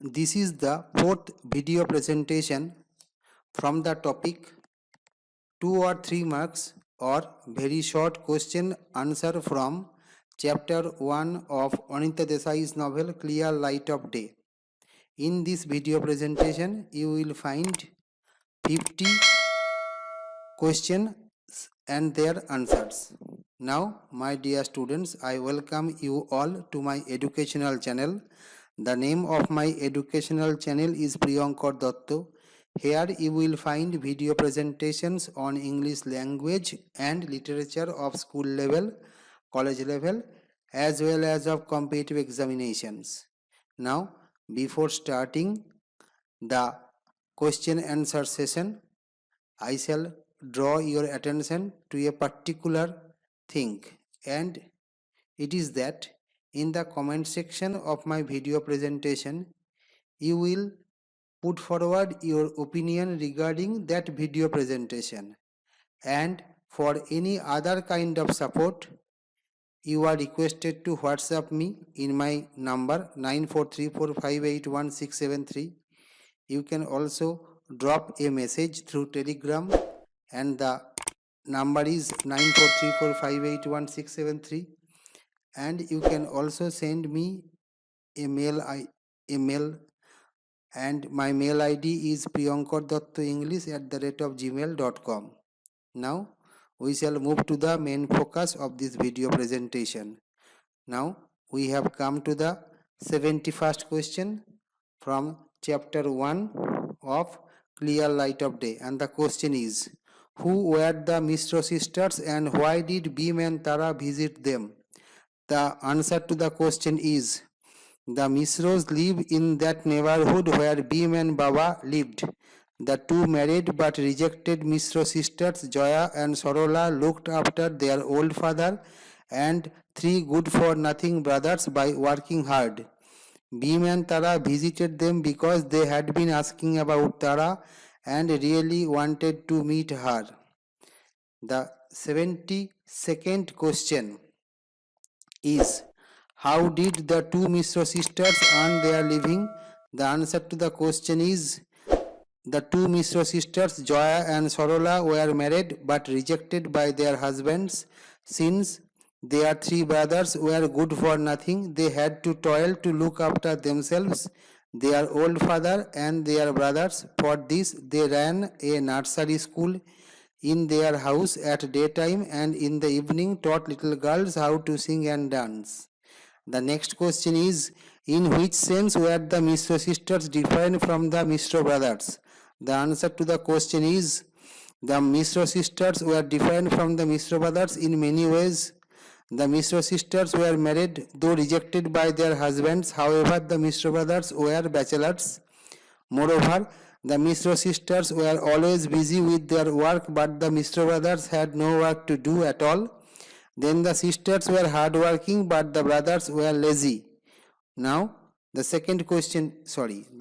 This is the fourth video presentation from the topic 2 or 3 marks or very short question answer from chapter 1 of Anita Desai's novel Clear Light of Day. In this video presentation, you will find 50 questions and their answers. Now, my dear students, I welcome you all to my educational channel. The name of my educational channel is Priyankar Datto. Here you will find video presentations on English language and literature of school level, college level, as well as of competitive examinations. Now, before starting the question answer session, I shall draw your attention to a particular thing, and it is that in the comment section of my video presentation, you will put forward your opinion regarding that video presentation, and for any other kind of support, you are requested to WhatsApp me in my number 9434581673. You can also drop a message through Telegram, and the number is 9434581673. And you can also send me a mail, and my mail ID is priyankardattoenglish@gmail.com. Now we shall move to the main focus of this video presentation. Now we have come to the 71st question from chapter 1 of Clear Light of Day, and the question is, who were the Misra sisters and why did Bhim and Tara visit them? The answer to the question is, the Misros live in that neighborhood where Bhim and Baba lived. The two married but rejected Misra sisters, Joya and Sorola, looked after their old father and three good-for-nothing brothers by working hard. Bhim and Tara visited them because they had been asking about Tara and really wanted to meet her. The 72nd question is, how did the two Misra sisters earn their living? The answer to the question is, the two Misra sisters, Joya and Sorola, were married but rejected by their husbands. Since their three brothers were good for nothing, they had to toil to look after themselves, their old father and their brothers. For this, they ran a nursery school in their house at daytime, and in the evening taught little girls how to sing and dance. The next question is, in which sense were the Misra sisters different from the Misra brothers? The answer to the question is, the Misra sisters were different from the Misra brothers in many ways. The Misra sisters were married though rejected by their husbands. However, the Misra brothers were bachelors. Moreover, the Misra sisters were always busy with their work, but the Misra brothers had no work to do at all. Then the sisters were hardworking, but the brothers were lazy. Now, the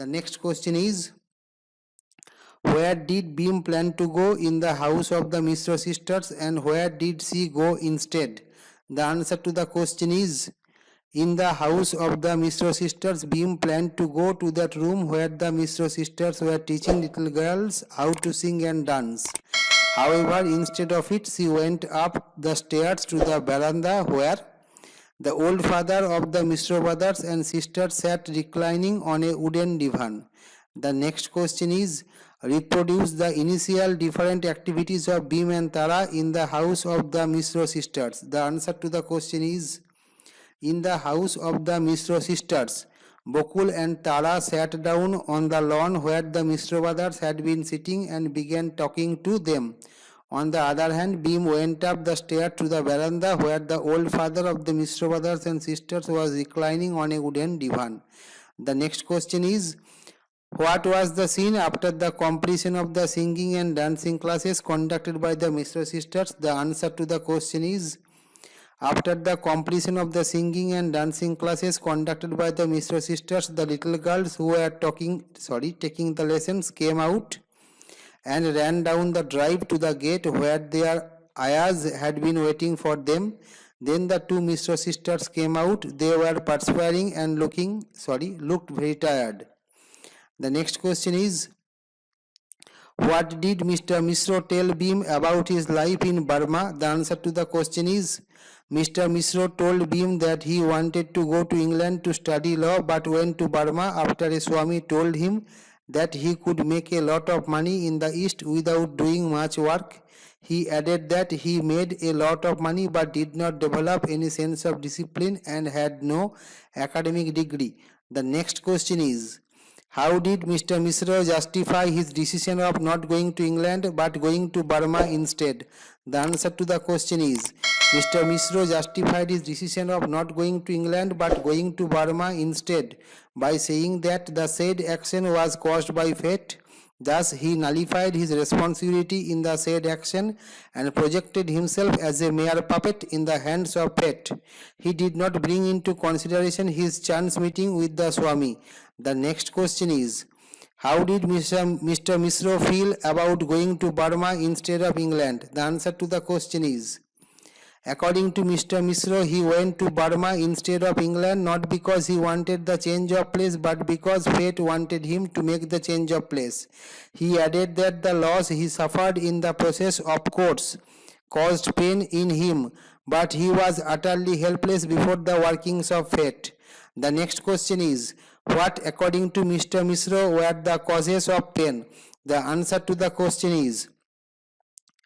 next question is, where did Bhim plan to go in the house of the Misra sisters and where did she go instead? The answer to the question is, in the house of the Misra sisters, Bhim planned to go to that room where the Misra sisters were teaching little girls how to sing and dance. However, instead of it, she went up the stairs to the veranda where the old father of the Misra brothers and sisters sat reclining on a wooden divan. The next question is, reproduce the initial different activities of Bhim and Tara in the house of the Misra sisters. The answer to the question is, in the house of the Misra sisters, Bakul and Tara sat down on the lawn where the Misra brothers had been sitting and began talking to them. On the other hand, Bhim went up the stairs to the veranda where the old father of the Misra brothers and sisters was reclining on a wooden divan. The next question is, what was the scene after the completion of the singing and dancing classes conducted by the Misra sisters? The answer to the question is, after the completion of the singing and dancing classes conducted by the Misra sisters, the little girls who were taking the lessons came out and ran down the drive to the gate where their ayahs had been waiting for them. Then the two Misra sisters came out. They were perspiring and looked very tired. The next question is, what did Mr. Misra tell Bhim about his life in Burma? The answer to the question is, Mr. Misra told Bhim that he wanted to go to England to study law but went to Burma after a Swami told him that he could make a lot of money in the East without doing much work. He added that he made a lot of money but did not develop any sense of discipline and had no academic degree. The next question is, how did Mr. Misra justify his decision of not going to England but going to Burma instead? The answer to the question is, Mr. Misra justified his decision of not going to England but going to Burma instead by saying that the said action was caused by fate. Thus, he nullified his responsibility in the said action and projected himself as a mere puppet in the hands of fate. He did not bring into consideration his chance meeting with the Swami. The next question is, how did Mr. Misra feel about going to Burma instead of England? The answer to the question is, according to Mr. Misra, he went to Burma instead of England not because he wanted the change of place but because fate wanted him to make the change of place. He added that the loss he suffered in the process of course caused pain in him, but he was utterly helpless before the workings of fate. The next question is, what according to Mr. Misra were the causes of pain? The answer to the question is,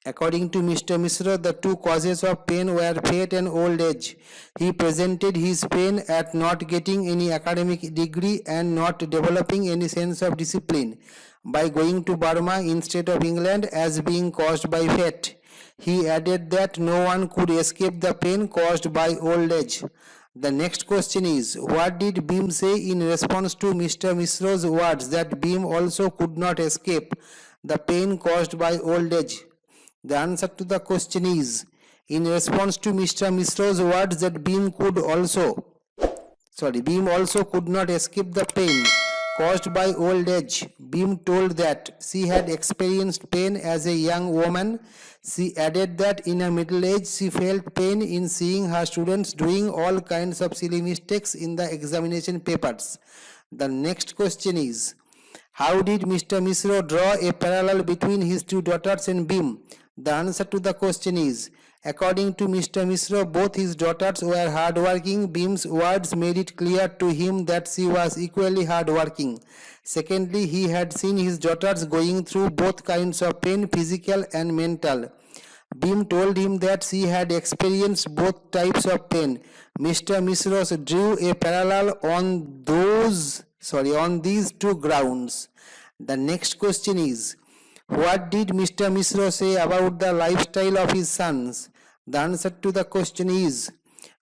according to Mr. Misra, the two causes of pain were fate and old age. He presented his pain at not getting any academic degree and not developing any sense of discipline by going to Burma instead of England as being caused by fate. He added that no one could escape the pain caused by old age. The next question is, what did Bhim say in response to Mr. Misra's words that Bhim also could not escape the pain caused by old age? The answer to the question is, in response to Mr. Misra's words that Bhim also could not escape the pain caused by old age. Bhim told that she had experienced pain as a young woman. She added that in her middle age she felt pain in seeing her students doing all kinds of silly mistakes in the examination papers. The next question is, how did Mr. Misra draw a parallel between his two daughters and Bhim? The answer to the question is, according to Mr. Misra, both his daughters were hardworking. Bhim's words made it clear to him that she was equally hardworking. Secondly, he had seen his daughters going through both kinds of pain, physical and mental. Bhim told him that she had experienced both types of pain. Mr. Misra drew a parallel on these two grounds. The next question is, what did Mr. Misra say about the lifestyle of his sons? The answer to the question is,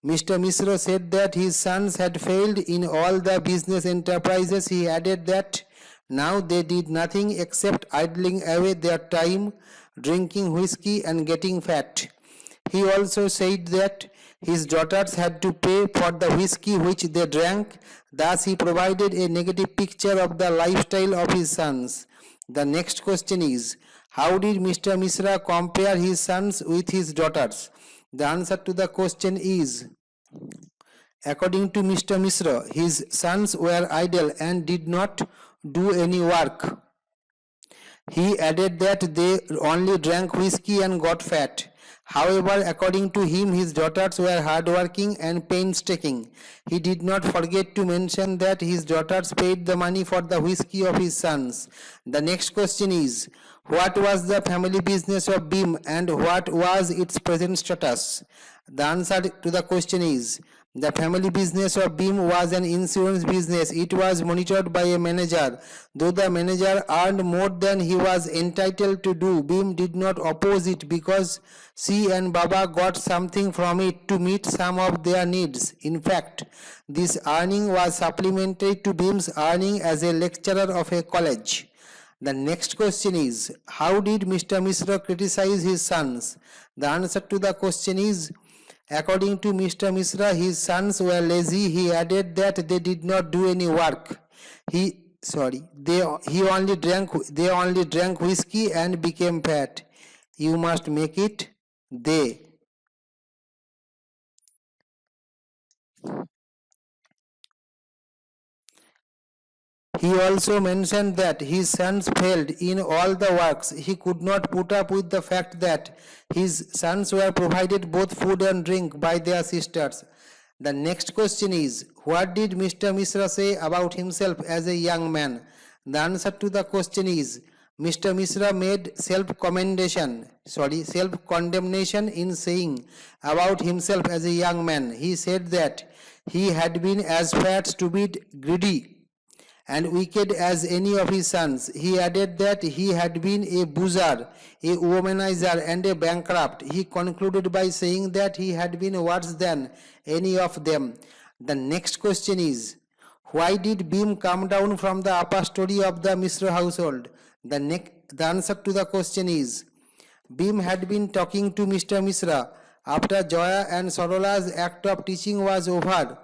Mr. Misra said that his sons had failed in all the business enterprises. He added that now they did nothing except idling away their time, drinking whiskey and getting fat. He also said that his daughters had to pay for the whiskey which they drank. Thus he provided a negative picture of the lifestyle of his sons. The next question is, how did Mr. Misra compare his sons with his daughters? The answer to the question is, according to Mr. Misra, his sons were idle and did not do any work. He added that they only drank whiskey and got fat. However, according to him, his daughters were hardworking and painstaking. He did not forget to mention that his daughters paid the money for the whiskey of his sons. The next question is, what was the family business of Bhim and what was its present status? The answer to the question is, the family business of Bhim was an insurance business. It was monitored by a manager. Though the manager earned more than he was entitled to do, Bhim did not oppose it because she and Baba got something from it to meet some of their needs. In fact, this earning was supplementary to Bhim's earning as a lecturer of a college. The next question is, how did Mr. Misra criticize his sons? The answer to the question is, according to Mr. Misra, his sons were lazy. He added that they did not do any work. They only drank whiskey and became fat. You must make it they. He also mentioned that his sons failed in all the works. He could not put up with the fact that his sons were provided both food and drink by their sisters. The next question is, what did Mr. Misra say about himself as a young man? The answer to the question is, Mr. Misra made self-condemnation in saying about himself as a young man. He said that he had been as fat, stupid, greedy, and wicked as any of his sons. He added that he had been a boozer, a womanizer, and a bankrupt. He concluded by saying that he had been worse than any of them. The next question is, why did Bhim come down from the upper story of the Misra household? The answer to the question is, Bhim had been talking to Mr. Misra. After Joya and Sarola's act of teaching was over,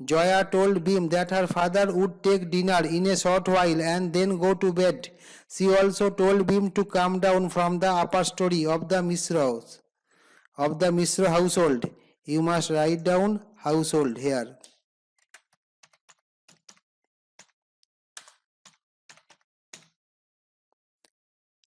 Joya told Bhim that her father would take dinner in a short while and then go to bed. She also told Bhim to come down from the upper story of the Misra household. You must write down household here.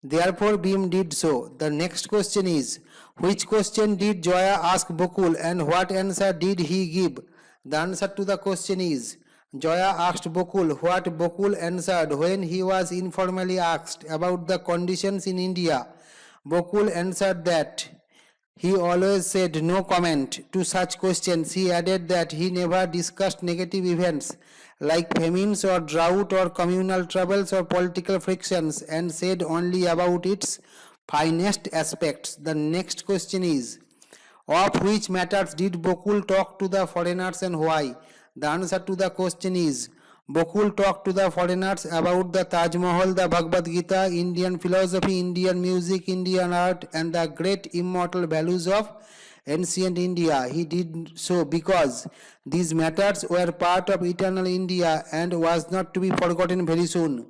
Therefore, Bhim did so. The next question is, which question did Joya ask Bakul and what answer did he give? The answer to the question is, Joya asked Bakul what Bakul answered when he was informally asked about the conditions in India. Bakul answered that he always said no comment to such questions. He added that he never discussed negative events like famines or drought or communal troubles or political frictions and said only about its finest aspects. The next question is, of which matters did Bakul talk to the foreigners and why? The answer to the question is, Bakul talked to the foreigners about the Taj Mahal, the Bhagavad Gita, Indian philosophy, Indian music, Indian art, and the great immortal values of ancient India. He did so because these matters were part of eternal India and was not to be forgotten very soon.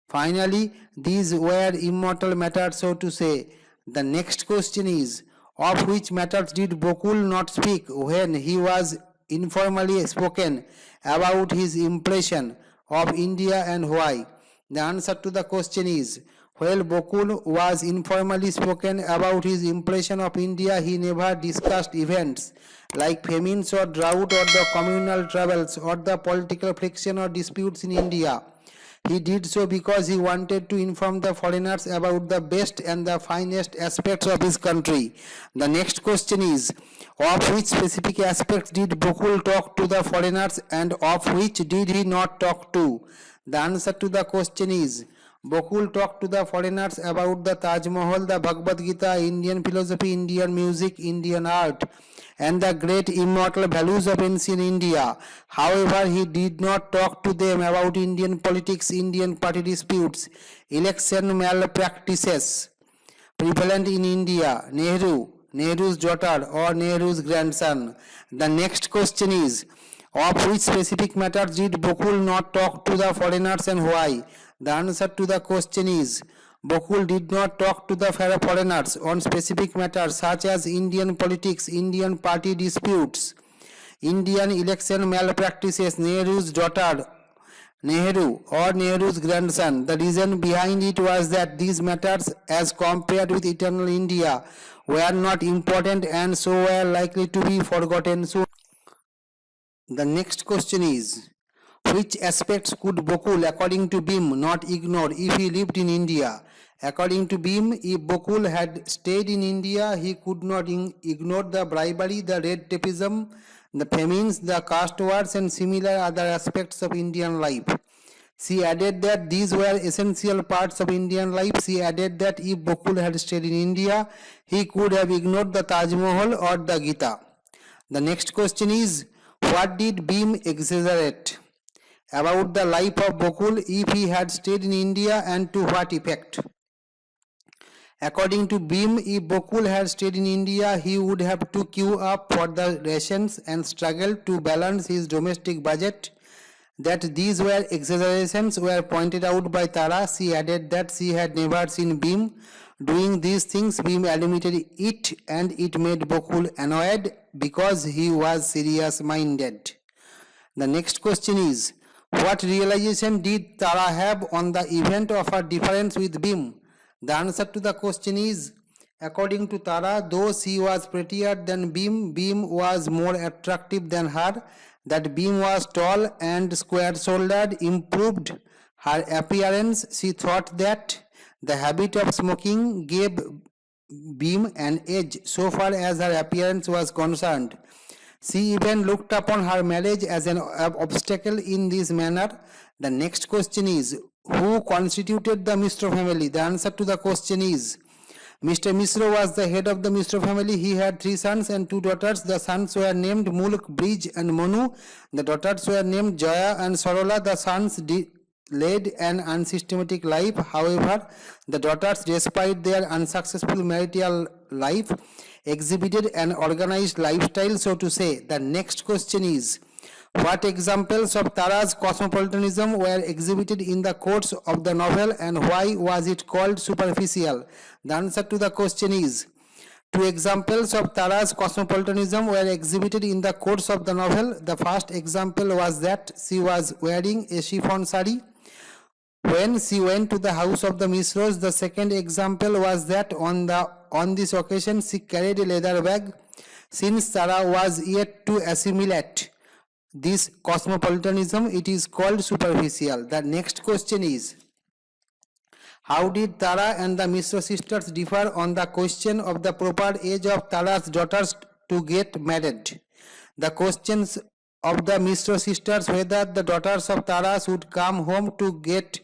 Finally, these were immortal matters, so to say. The next question is, of which matters did Bakul not speak when he was informally spoken about his impression of India and why? The answer to the question is, while Bakul was informally spoken about his impression of India, he never discussed events like famines or drought or the communal troubles or the political friction or disputes in India. He did so because he wanted to inform the foreigners about the best and the finest aspects of his country. The next question is, of which specific aspects did Bakul talk to the foreigners and of which did he not talk to? The answer to the question is, Bakul talked to the foreigners about the Taj Mahal, the Bhagavad Gita, Indian philosophy, Indian music, Indian art, and the great immortal values of ancient India. However, he did not talk to them about Indian politics, Indian party disputes, election malpractices prevalent in India, Nehru's daughter or Nehru's grandson. The next question is, of which specific matters did Bakul not talk to the foreigners and why? The answer to the question is, Bakul did not talk to the foreigners on specific matters such as Indian politics, Indian party disputes, Indian election malpractices, Nehru's daughter, Nehru or Nehru's grandson. The reason behind it was that these matters as compared with eternal India were not important and so were likely to be forgotten soon. The next question is, which aspects could Bakul, according to Bhim, not ignore if he lived in India? According to Bhim, if Bakul had stayed in India, he could not ignore the bribery, the red tapeism, the famines, the caste wars and similar other aspects of Indian life. She added that these were essential parts of Indian life. She added that if Bakul had stayed in India, he could have ignored the Taj Mahal or the Gita. The next question is, what did Bhim exaggerate about the life of Bakul if he had stayed in India and to what effect? According to Bhim, if Bakul had stayed in India, he would have to queue up for the rations and struggle to balance his domestic budget. That these were exaggerations were pointed out by Tara. She added that she had never seen Bhim doing these things. Bhim admitted it and it made Bakul annoyed because he was serious-minded. The next question is, What realization did Tara have on the event of her difference with Bhim? The answer to the question is, according to Tara, though she was prettier than Bhim, Bhim was more attractive than her. That Bhim was tall and square-shouldered improved her appearance. She thought that the habit of smoking gave Bhim an edge so far as her appearance was concerned. She even looked upon her marriage as an obstacle in this manner. The next question is, who constituted the Misra family? The answer to the question is, Mr. Misra was the head of the Misra family. He had 3 sons and 2 daughters. The sons were named Mulk, Brij and Manu. The daughters were named Jaya and Sarola. The sons led an unsystematic life. However, the daughters, despite their unsuccessful marital life, exhibited an organized lifestyle, so to say. The next question is, what examples of Tara's cosmopolitanism were exhibited in the course of the novel and why was it called superficial? The answer to the question is, 2 examples of Tara's cosmopolitanism were exhibited in the course of the novel. The first example was that she was wearing a chiffon sari when she went to the house of the Misros. The second example was that on this occasion she carried a leather bag. Since Tara was yet to assimilate this cosmopolitanism, it is called superficial. The next question is, how did Tara and the Misra sisters differ on the question of the proper age of Tara's daughters to get married? The questions of the Misra sisters whether the daughters of Tara should come home to get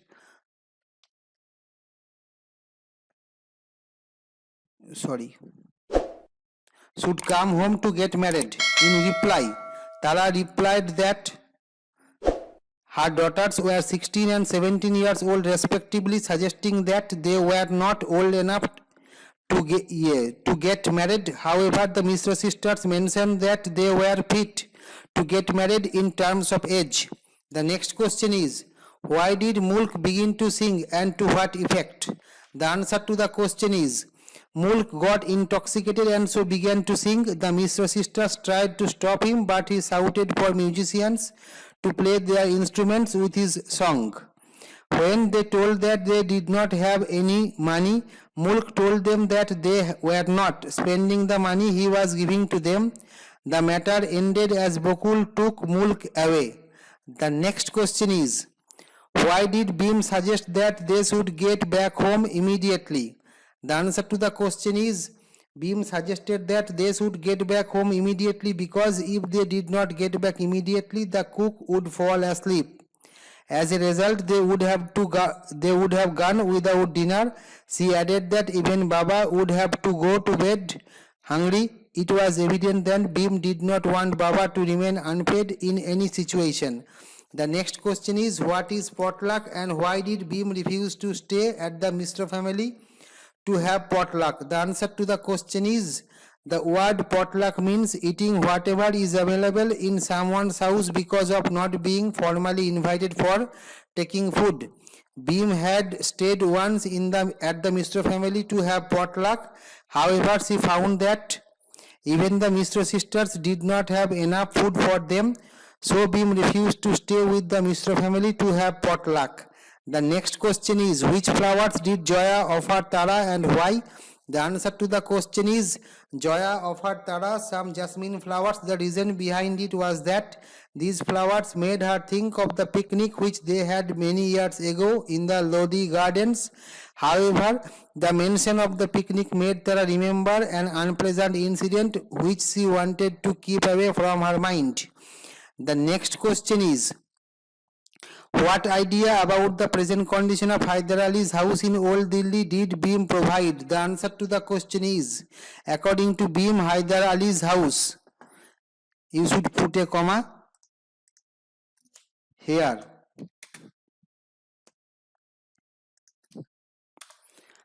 married. In reply, Tara replied that her daughters were 16 and 17 years old respectively, suggesting that they were not old enough to get married. However, the Misra sisters mentioned that they were fit to get married in terms of age. The next question is, why did Mulk begin to sing and to what effect? The answer to the question is, Mulk got intoxicated and so began to sing. The Misra sisters tried to stop him, but he shouted for musicians to play their instruments with his song. When they told that they did not have any money, Mulk told them that they were not spending the money he was giving to them. The matter ended as Bakul took Mulk away. The next question is, why did Bhim suggest that they should get back home immediately? The answer to the question is, Bhim suggested that they should get back home immediately because if they did not get back immediately, the cook would fall asleep. As a result, they would have gone without dinner. She added that even Baba would have to go to bed hungry. It was evident that Bhim did not want Baba to remain unfed in any situation. The next question is, what is potluck and why did Bhim refuse to stay at the Misra family to have potluck? The answer to the question is, the word potluck means eating whatever is available in someone's house because of not being formally invited for taking food. Bhim had stayed once at the Misra family to have potluck. However, she found that even the Misra sisters did not have enough food for them, so Bhim refused to stay with the Misra family to have potluck. The next question is, which flowers did Joya offer Tara and why? The answer to the question is, Joya offered Tara some jasmine flowers. The reason behind it was that these flowers made her think of the picnic which they had many years ago in the Lodi gardens. However, the mention of the picnic made Tara remember an unpleasant incident which she wanted to keep away from her mind. The next question is, what idea about the present condition of Hyder Ali's house in Old Delhi did Bhim provide? The answer to the question is, according to Bhim, Hyder Ali's house, you should put a comma here.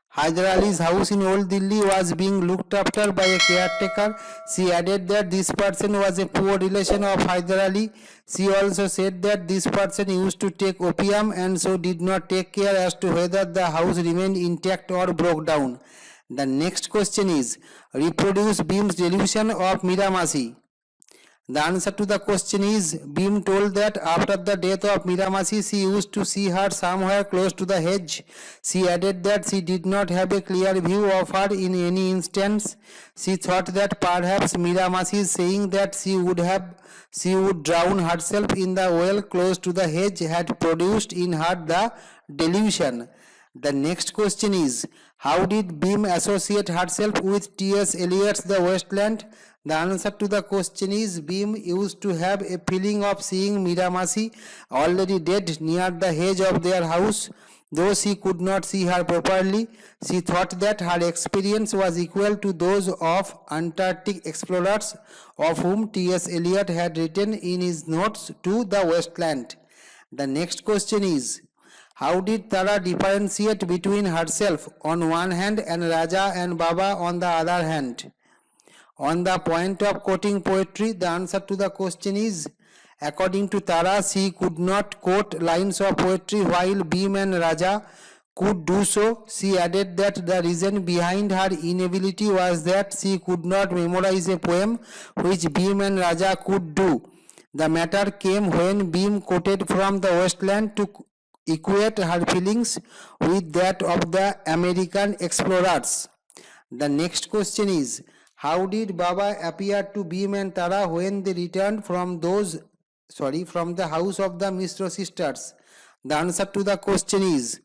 Hyder Ali's house in Old Delhi was being looked after by a caretaker. She added that this person was a poor relation of Hyder Ali. She also said that this person used to take opium and so did not take care as to whether the house remained intact or broke down. The next question is, reproduce Bhim's delusion of Miramasi. The answer to the question is, Bhim told that after the death of Miramasi, she used to see her somewhere close to the hedge. She added that she did not have a clear view of her in any instance. She thought that perhaps Miramasi saying that she would drown herself in the well close to the hedge had produced in her the delusion. The next question is, how did Bhim associate herself with T.S. Eliot's The Wasteland? The answer to the question is, Bhim used to have a feeling of seeing Miramasi already dead near the hedge of their house. Though she could not see her properly, she thought that her experience was equal to those of Antarctic explorers, of whom T.S. Eliot had written in his notes to The Wasteland. The next question is, how did Tara differentiate between herself on one hand and Raja and Baba on the other hand? On the point of quoting poetry, the answer to the question is, according to Tara, she could not quote lines of poetry while Bhim and Raja could do so. She added that the reason behind her inability was that she could not memorize a poem which Bhim and Raja could do. The matter came when Bhim quoted from The Wasteland to equate her feelings with that of the American explorers. The next question is, how did Baba appear to Bhim and Tara when they returned from the house of the Misra sisters? The answer to the question is,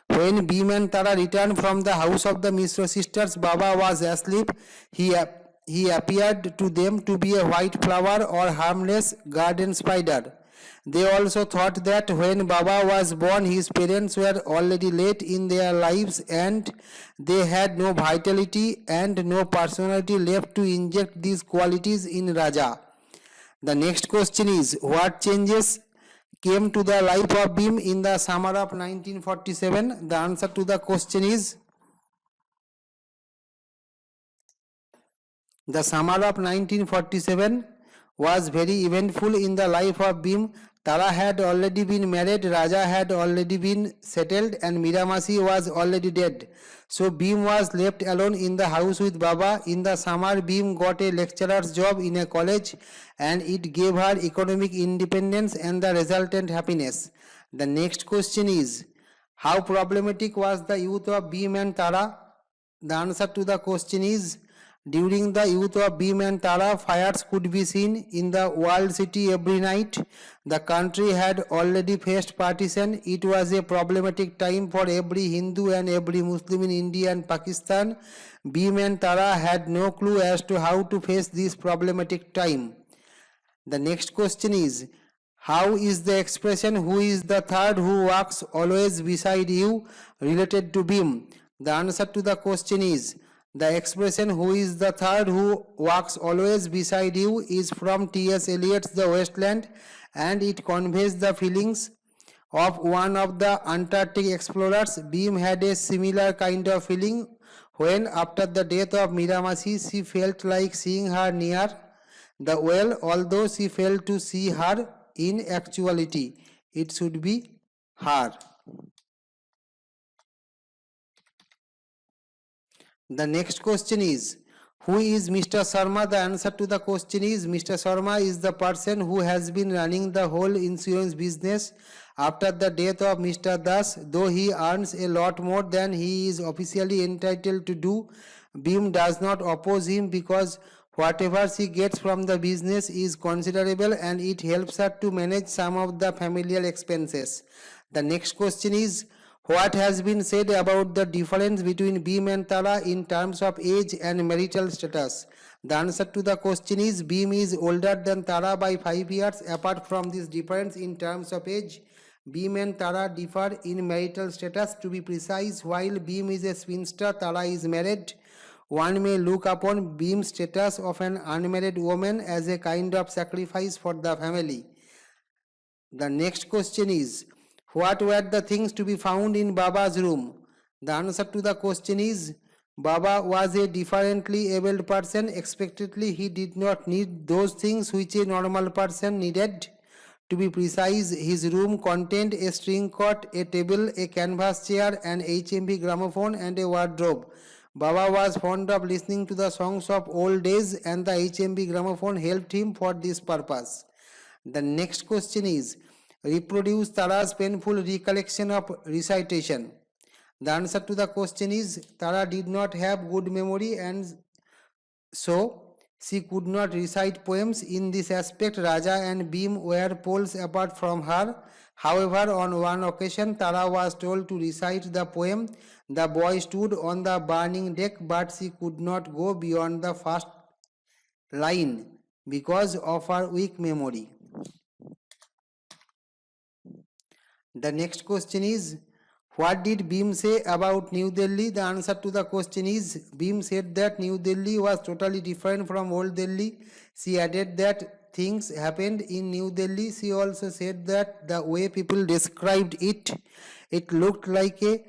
when Bhim and Tara returned from the house of the Misra sisters, Baba was asleep. He appeared to them to be a white flower or harmless garden spider. They also thought that when Baba was born, his parents were already late in their lives and they had no vitality and no personality left to inject these qualities in Raja. The next question is, what changes came to the life of Bhim in the summer of 1947? The answer to the question is, the summer of 1947 was very eventful in the life of Bhim. Tara had already been married, Raja had already been settled, and Miramasi was already dead. So Bhim was left alone in the house with Baba. In the summer, Bhim got a lecturer's job in a college, and it gave her economic independence and the resultant happiness. The next question is, how problematic was the youth of Bhim and Tara? The answer to the question is, during the youth of Bhim and Tara, fires could be seen in the walled city every night. The country had already faced partition. It was a problematic time for every Hindu and every Muslim in India and Pakistan. Bhim and Tara had no clue as to how to face this problematic time. The next question is, how is the expression "who is the third who walks always beside you" related to Bhim? The answer to the question is, the expression "who is the third who walks always beside you" is from T.S. Eliot's The Wasteland, and it conveys the feelings of one of the Antarctic explorers. Bhim had a similar kind of feeling when, after the death of Miramasi, she felt like seeing her near the well, although she failed to see her in actuality. It should be her. The next question is, who is Mr. Sharma? The answer to the question is, Mr. Sharma is the person who has been running the whole insurance business after the death of Mr. Das. Though he earns a lot more than he is officially entitled to do, Bhim does not oppose him because whatever she gets from the business is considerable and it helps her to manage some of the familial expenses. The next question is, what has been said about the difference between Bhim and Tara in terms of age and marital status? The answer to the question is, Bhim is older than Tara by 5 years. Apart from this difference in terms of age, Bhim and Tara differ in marital status. To be precise, while Bhim is a spinster, Tara is married. One may look upon Bhim's status of an unmarried woman as a kind of sacrifice for the family. The next question is, what were the things to be found in Baba's room? The answer to the question is, Baba was a differently abled person. Expectedly, he did not need those things which a normal person needed. To be precise, his room contained a string cot, a table, a canvas chair, an HMV gramophone, and a wardrobe. Baba was fond of listening to the songs of old days and the HMB gramophone helped him for this purpose. The next question is, reproduce Tara's painful recollection of recitation. The answer to the question is, Tara did not have good memory and so she could not recite poems. In this aspect, Raja and Bhim were poles apart from her. However, on one occasion, Tara was told to recite the poem. The boy stood on the burning deck, but she could not go beyond the first line because of her weak memory. The next question is, what did Bhim say about New Delhi? The answer to the question is, Bhim said that New Delhi was totally different from Old Delhi. She added that things happened in New Delhi. She also said that the way people described it, it looked like a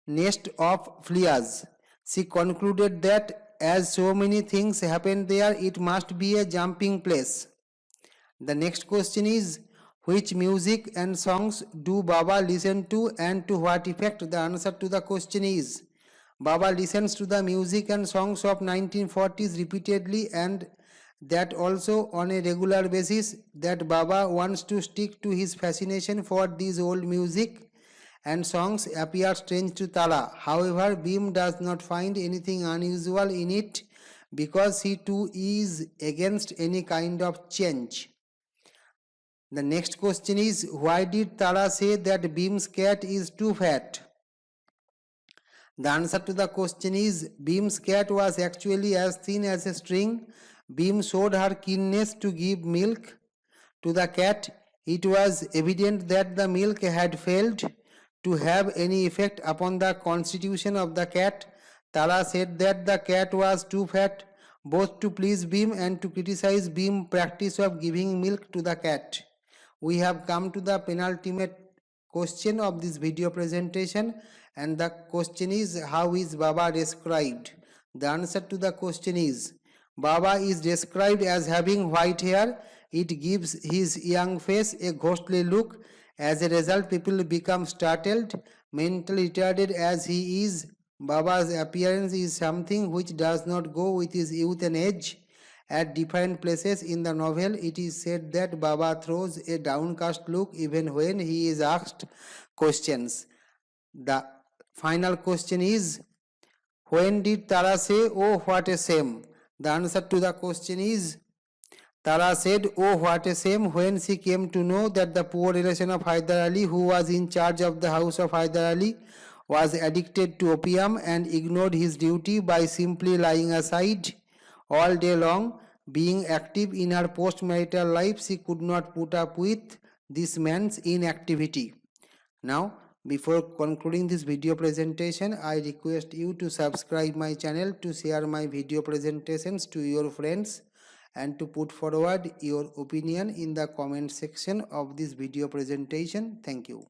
nest of fleas. She concluded that as so many things happened there, it must be a jumping place. The next question is, which music and songs do Baba listen to and to what effect? The answer to the question is, Baba listens to the music and songs of 1940s repeatedly and that also on a regular basis. That Baba wants to stick to his fascination for these old music and songs appear strange to Tara. However, Bhim does not find anything unusual in it because he too is against any kind of change. The next question is, why did Tara say that Bhim's cat is too fat? The answer to the question is, Bhim's cat was actually as thin as a string. Bhim showed her keenness to give milk to the cat. It was evident that the milk had failed to have any effect upon the constitution of the cat. Tara said that the cat was too fat both to please Bhim and to criticize Bhim's practice of giving milk to the cat. We have come to the penultimate question of this video presentation, and the question is, how is Baba described? The answer to the question is, Baba is described as having white hair. It gives his young face a ghostly look. As a result, people become startled. Mentally retarded as he is, Baba's appearance is something which does not go with his youth and age. At different places in the novel, it is said that Baba throws a downcast look even when he is asked questions. The final question is, when did Tara say, "Oh, what a shame"? The answer to the question is, Tara said, "Oh, what a shame," when she came to know that the poor relation of Hyder Ali, who was in charge of the house of Hyder Ali, was addicted to opium and ignored his duty by simply lying aside all day long. Being active in her post-marital life, she could not put up with this man's inactivity. Now, before concluding this video presentation, I request you to subscribe my channel, to share my video presentations to your friends, and to put forward your opinion in the comment section of this video presentation. Thank you.